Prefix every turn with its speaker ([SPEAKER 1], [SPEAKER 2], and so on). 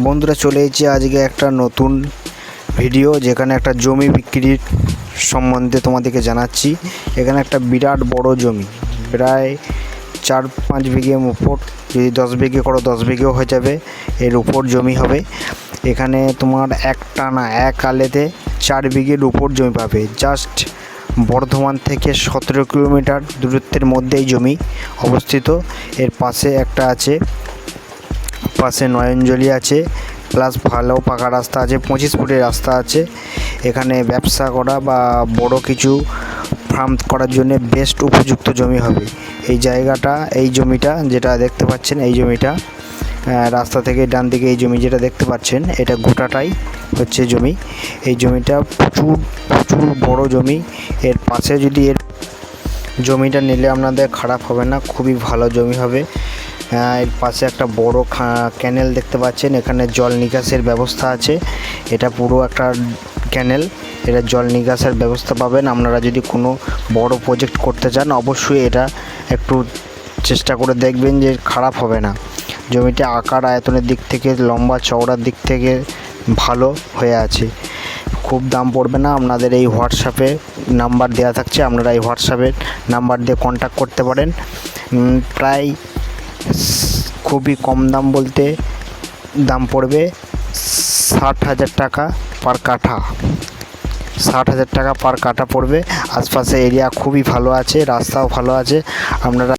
[SPEAKER 1] বন্ধুরা চলে এসেছি আজকে একটা নতুন ভিডিও, যেখানে একটা জমি বিক্রির সম্বন্ধে তোমাদেরকে জানাচ্ছি। এখানে একটা বিরাট বড় জমি, প্রায় 4-5 বিঘের উপর। যদি 10 বিঘে করো 10 বিঘেও হয়ে যাবে, এর উপর জমি হবে। এখানে তোমার একটানা এক আলেতে 4 বিঘের উপর জমি পাবে। জাস্ট বর্ধমান থেকে 17 কিলোমিটার দূরত্বের মধ্যেই জমি অবস্থিত। এর পাশে একটা আছে, পাশে নয়নজলি আছে, প্লাস ভালো পাকা রাস্তা আছে, 25 ফুটের রাস্তা আছে। এখানে ব্যবসা করা বা বড় কিছু ফার্ম করার জন্য বেস্ট উপযুক্ত জমি হবে এই জায়গাটা। এই জমিটা যেটা দেখতে পাচ্ছেন, এই জমিটা রাস্তা থেকে ডান দিকে এই জমি যেটা দেখতে পাচ্ছেন, এটা গোটাটাই হচ্ছে জমি। এই জমিটা প্রচুর বড় জমি। এর পাশে যদি এর জমিটা নিলে আপনাদের খারাপ হবে না, খুবই ভালো জমি হবে। এর পাশে একটা বড় ক্যানেল দেখতে পাচ্ছেন, এখানে জল নিকাশের ব্যবস্থা আছে। এটা পুরো একটা ক্যানেল, এটা জল নিকাশের ব্যবস্থা পাবেন। আপনারা যদি কোনো বড় প্রজেক্ট করতে চান, অবশ্যই এটা একটু চেষ্টা করে দেখবেন, যে খারাপ হবে না। জমিটা আকার আয়তনের দিক থেকে, লম্বা চওড়ার দিক থেকে ভালো হয়ে আছে। খুব দাম পড়বে না। আপনাদের এই হোয়াটসঅ্যাপে নাম্বার দেওয়া থাকছে, আপনারা এই হোয়াটসঅ্যাপের নাম্বার দিয়ে কন্ট্যাক্ট করতে পারেন। প্রায় খুবই কম দাম বলতে দাম পড়বে 60,000 টাকা পার কাঠা। 60,000 টাকা পার কাঠা পড়বে। আশপাশে এরিয়া খুবই ভালো আছে, রাস্তাও ভালো আছে। আপনারা